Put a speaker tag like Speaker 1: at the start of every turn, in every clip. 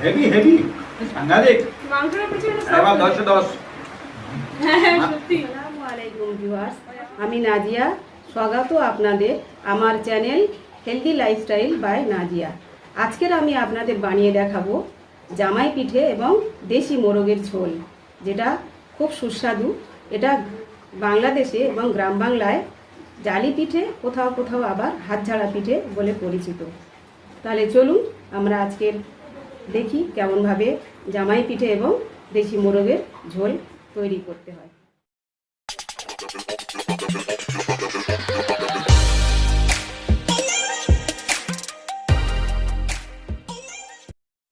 Speaker 1: Heavy heavy সাংঘাতিক মাংসটা প্রচন্ড এবার 10 10
Speaker 2: সত্যি। আসসালামু আলাইকুম ভিউয়ার্স, আমি নাজিয়া। স্বাগত আপনাদের আমার channel healthy lifestyle by Nazia. আজকের আমি আপনাদের বানিয়ে দেখাবো জামাই পিঠে এবং দেশি মোরগের ঝোল, যেটা খুব সুস্বাদু। এটা বাংলাদেশে এবং গ্রাম বাংলায় জালি পিঠে, কোথাও কোথাও আবার হাতঝাড়া পিঠে বলে পরিচিত। তাহলে চলুন আমরা আজকের দেখি কেমনভাবে জামাই পিঠে এবং দেশি মোরগের ঝোল তৈরি করতে হয়।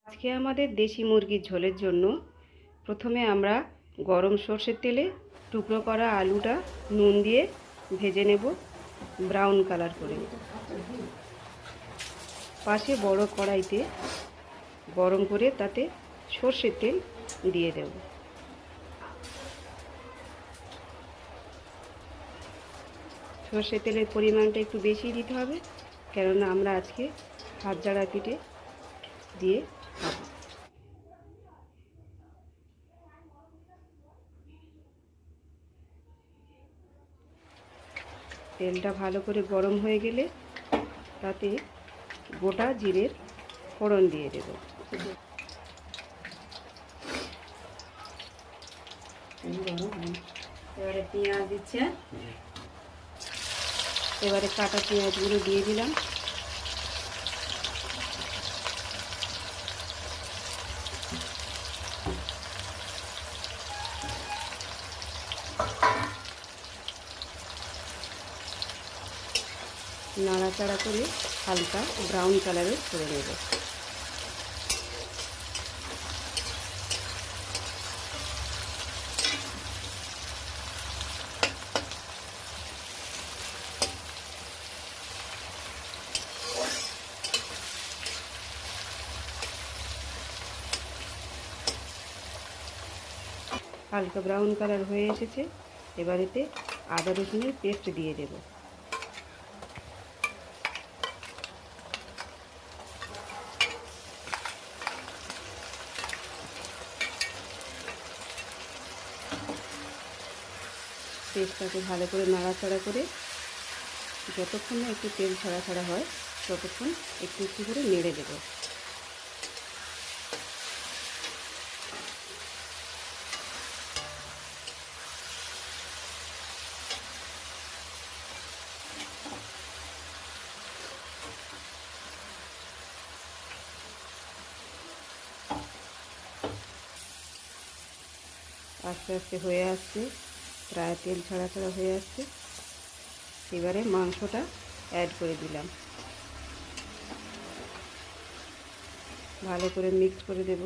Speaker 2: আজকে আমাদের দেশি মুরগির ঝোলের জন্য প্রথমে আমরা গরম সর্ষের তেলে টুকরো করা আলুটা নুন দিয়ে ভেজে নেব ব্রাউন কালার করে। পাশে বড় কড়াইতে গরম করে তাতে সর্ষের তেল দিয়ে দেব। সর্ষের তেলের পরিমাণটা একটু বেশি দিতে হবে, কেননা আমরা আজকে হাতঝাড়া পিঠে দিয়ে খাবো। তেলটা ভালো করে গরম হয়ে গেলে তাতে গোটা জিরের ফোড়ন দিয়ে দেব। এবারে পেঁয়াজ দিচ্ছে, এবারে কাটা পেঁয়াজগুলো দিয়ে দিলাম। নাড়াচাড়া করে হালকা ব্রাউন কালারের করে নেব। হালকা ব্রাউন কালার হয়ে এসেছে, এবার এতে আদা রসুনের পেস্ট দিয়ে দেব। পেস্টটাকে ভালো করে নাড়াচাড়া করে যতক্ষণ না একটু তেল ছাড়া ছাড়া হয় ততক্ষণ একটু একটু করে নেড়ে দেব। আস্তে আস্তে হয়ে আসছে, প্রায় তেল ছাড়া ছাড়া হয়ে আসছে। এবারে মাংসটা অ্যাড করে দিলাম, ভালো করে মিক্স করে দেব।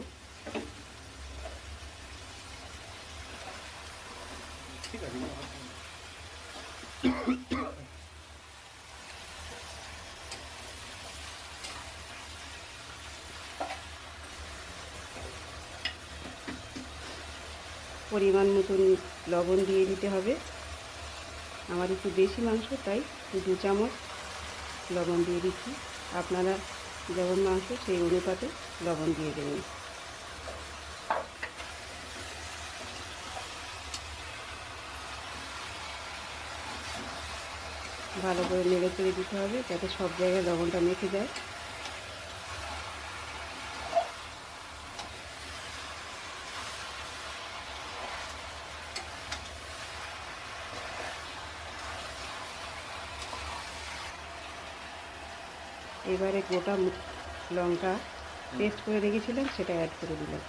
Speaker 2: পরিমাণ মতন লবণ দিয়ে দিতে হবে। আমার একটু বেশি মাংস, তাই 2 চামচ লবণ দিয়ে দিচ্ছি। আপনারা যেমন মাংস সেই অনুপাতে লবণ দিয়ে দেবেন। ভালো করে নেড়ে চেড়ে দিতে হবে যাতে সব জায়গায় লবণটা মেখে যায়। এবারে গোটা লঙ্কা পেস্ট করে রেখেছিলাম সেটা অ্যাড করে দিলাম,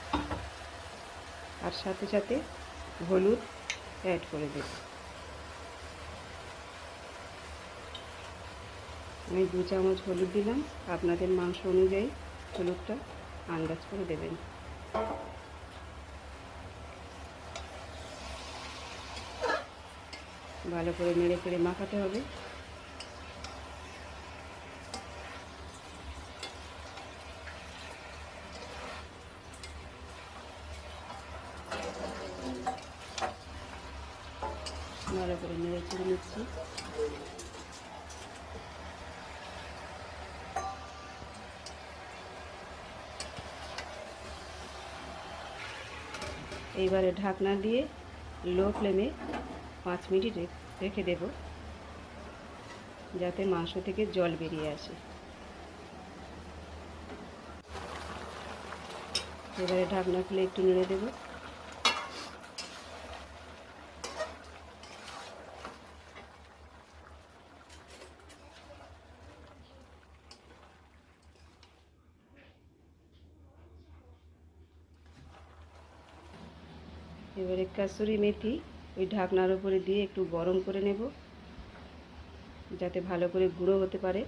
Speaker 2: আর সাথে সাথে হলুদ অ্যাড করে দেব। আমি 2 চামচ হলুদ দিলাম, আপনাদের মাংস অনুযায়ী হলুদটা আন্দাজ করে দেবেন। ভালো করে নেড়ে চেড়ে মাখাতে হবে। ভালো করে নেড়ে চেড়ে নিচ্ছি। এইবারে ঢাকনা দিয়ে লো ফ্লেমে 5 মিনিট রেখে দেব, যাতে মাংস থেকে জল বেরিয়ে আসে। এবারে ঢাকনা খুলে একটু নেড়ে দেব। এবারে কাসুরি মেথি ওই ঢাকনার উপরে দিয়ে একটু গরম করে নেব, যাতে ভালো করে গুঁড়ো হতে পারে।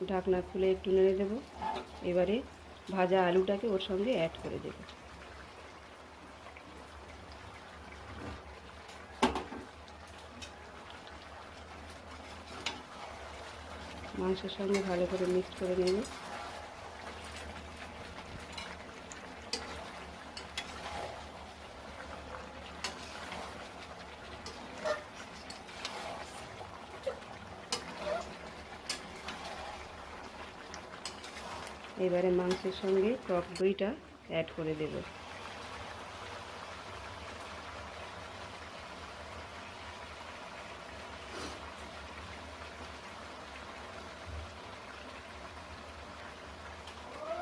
Speaker 2: ঢাকনা খুলে একটু নেড়ে দেব। এবারে ভাজা আলুটাকে ওর সঙ্গে অ্যাড করে দেব। মাংসের সঙ্গে ভালো করে মিক্স করে নেব। এবারে মাংসের সঙ্গে টক দইটা অ্যাড করে দেব।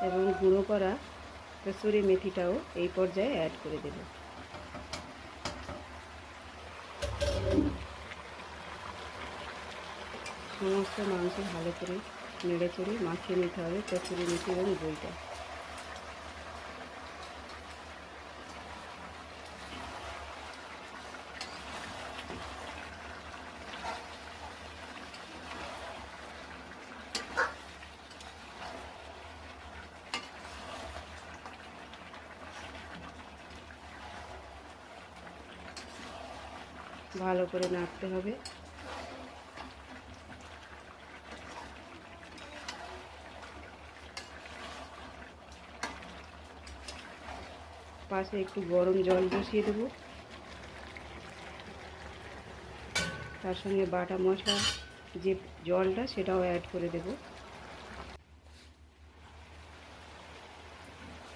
Speaker 2: এবং গুঁড়ো করা কসুরি মেথিটাও এই পর্যায়ে অ্যাড করে দেব। সমস্ত মাংস ভালো করে নেড়ে চেড়ে মাখিয়ে নিতে হবে কসুরি মেথি এবং দইটা। ভালো করে নাড়তে হবে। পাশে একটু গরম জল বসিয়ে দেব, তার সঙ্গে বাটা মশলা যে জলটা সেটাও অ্যাড করে দেব।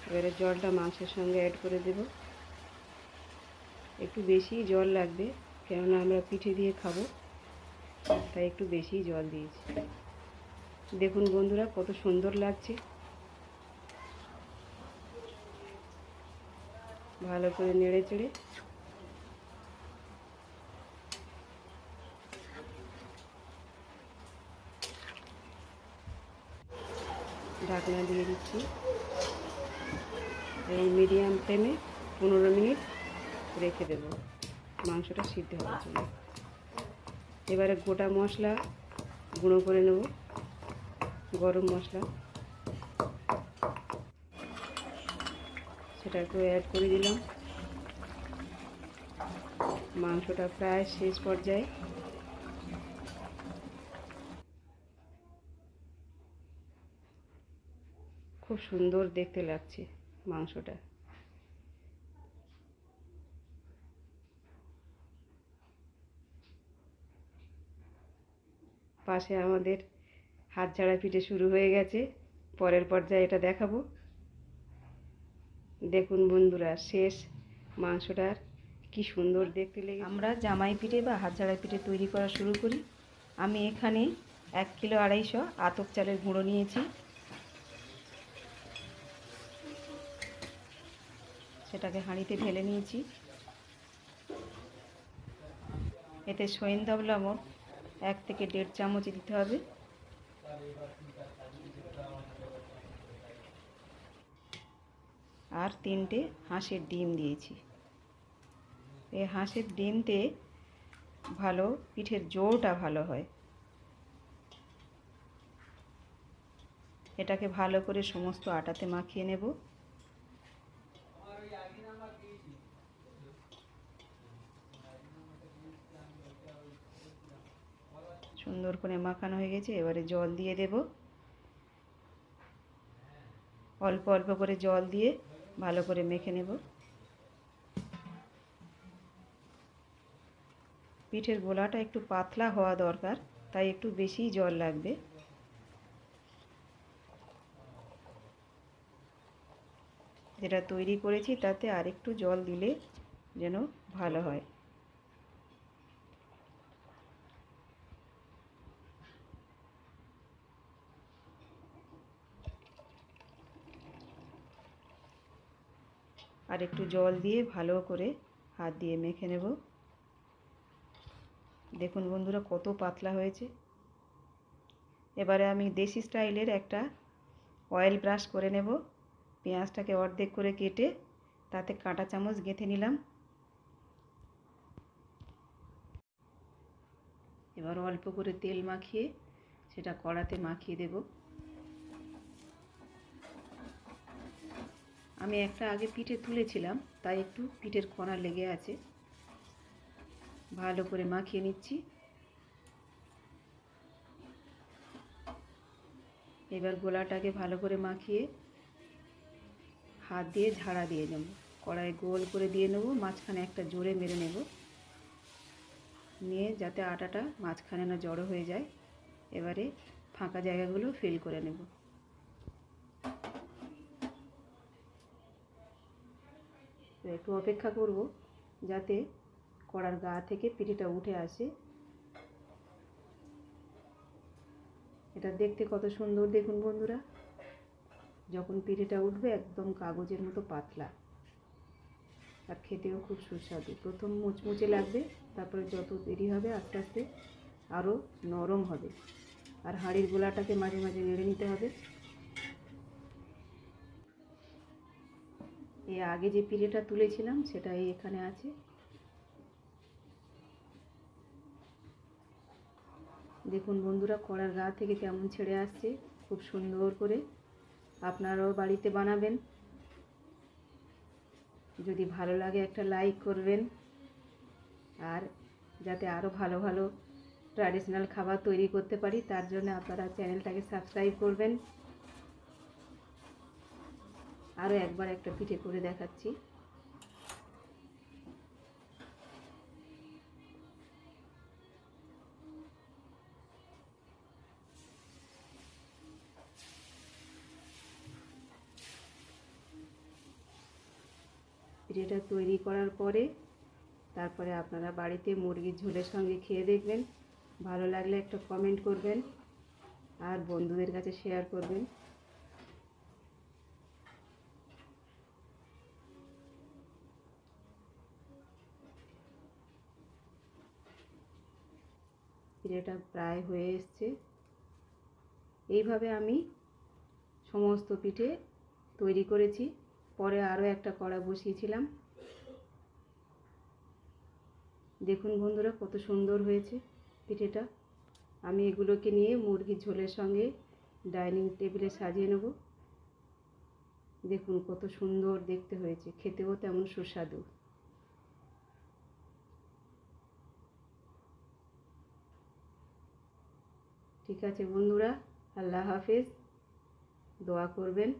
Speaker 2: এবারে জলটা মাংসের সঙ্গে অ্যাড করে দেব। একটু বেশি জল লাগবে, কেননা আমরা পিঠে দিয়ে খাবো, তাই একটু বেশি জল দিয়েছি। দেখুন বন্ধুরা কত সুন্দর লাগছে। ভালো করে নেড়ে চেড়ে ঢাকনা দিয়ে দিচ্ছি এবং মিডিয়াম ফ্লেমে 15 মিনিট রেখে দেব মাংসটা সিদ্ধ হওয়ার জন্য। এবারে গোটা মশলা গুঁড়ো করে নেব। গরম মশলা সেটাকেও অ্যাড করে দিলাম। মাংসটা প্রায় শেষ পর্যায়ে। খুব সুন্দর দেখতে লাগছে মাংসটা। পাশে আমাদের হাতঝাড়া পিঠে শুরু হয়ে গেছে, পরের পর্যায়ে এটা দেখাবো। দেখুন বন্ধুরা শেষ মাংসটার কি সুন্দর দেখতে লেগে। আমরা জামাই পিঠে বা হাতঝাড়া পিঠে তৈরি করা শুরু করি। আমি এখানে 1 কিলো 250 আতপ চালের গুঁড়ো নিয়েছি, সেটাকে হাঁড়িতে ঢেলে নিয়েছি। এতে সৈন্দব লবণ 1 থেকে 1.5 চামচ দিতে হবে। আর 3টে হাঁসের ডিম দিয়েছি। এই হাঁসের ডিমতে ভালো পিঠের জোরটা ভালো হয়। এটাকে ভালো করে সমস্ত আটাতে মাখিয়ে নেব। সুন্দর করে মাখানো হয়ে গেছে। এবারে জল দিয়ে দেব। অল্প অল্প করে জল দিয়ে ভালো করে মেখে নেব। পিঠের গোলাটা একটু পাতলা হওয়া দরকার, তাই একটু বেশি জল লাগবে। যেটা তৈরি করেছি তাতে আরেকটু জল দিলে যেন ভালো হয়। আর একটু জল দিয়ে ভালো করে হাত দিয়ে মেখে নেব। দেখুন বন্ধুরা কত পাতলা হয়েছে। এবারে আমি দেশি স্টাইলের একটা অয়েল ব্রাশ করে নেব। পেঁয়াজটাকে অর্ধেক করে কেটে তাতে কাঁটা চামচ গেঁথে নিলাম। এবার অল্প করে তেল মাখিয়ে সেটা কড়াতে মাখিয়ে দেব। আমি একটা আগে পিঠে তুলেছিলাম, তাই একটু পিঠের কড়া লেগে আছে। ভালো করে মাখিয়ে নিচ্ছি। এবার গোলাটাকে ভালো করে মাখিয়ে হাত দিয়ে ঝাড়া দিয়ে নেব। কড়াইয়ে গোল করে দিয়ে নেব, মাঝখানে একটা জোরে মেরে নেব, নিয়ে যাতে আটাটা মাঝখানে না জড়ো হয়ে যায়। এবারে ফাঁকা জায়গাগুলো ফিল করে নেব। একটু অপেক্ষা করব যাতে কড়ার গা থেকে পিঠেটা উঠে আসে। এটা দেখতে কত সুন্দর দেখুন বন্ধুরা। যখন পিঠেটা উঠবে একদম কাগজের মতো পাতলা, আর খেতেও খুব সুস্বাদু। প্রথম মুচমুচে লাগবে, তারপরে যত দেরি হবে আস্তে আস্তে আরও নরম হবে। আর হাঁড়ির গোলাটাকে মাঝে মাঝে নেড়ে নিতে হবে। এই আগে যে পিঠেটা তুলেছিলাম সেটা এখানে আছে। দেখুন বন্ধুরা কড়ার গা থেকে কেমন ছেড়ে আসছে, খুব সুন্দর করে। আপনারাও বাড়িতে বানাবেন। যদি ভালো লাগে একটা লাইক করবেন, আর যাতে আরও ভালো ভালো ট্র্যাডিশনাল খাবার তৈরি করতে পারি তার জন্য আপনারা চ্যানেলটাকে সাবস্ক্রাইব করবেন। আরও একবার একটা পিঠে করে দেখাচ্ছি। পিঠেটা তৈরি করার পরে তারপরে আপনারা বাড়িতে মুরগির ঝোলের সঙ্গে খেয়ে দেখবেন। ভালো লাগলে একটা কমেন্ট করবেন আর বন্ধুদের কাছে শেয়ার করবেন। পিঠেটা প্রায় হয়ে এসছে। এইভাবে আমি সমস্ত পিঠে তৈরি করেছি। পরে আরও একটা কড়া বসিয়েছিলাম। দেখুন বন্ধুরা কত সুন্দর হয়েছে পিঠেটা। আমি এগুলোকে নিয়ে মুরগির ঝোলের সঙ্গে ডাইনিং টেবিলে সাজিয়ে নেব। দেখুন কত সুন্দর দেখতে হয়েছে, খেতেও তেমন সুস্বাদু। ঠিক আছে বন্ধুরা, আল্লাহ হাফেজ। দোয়া করবেন।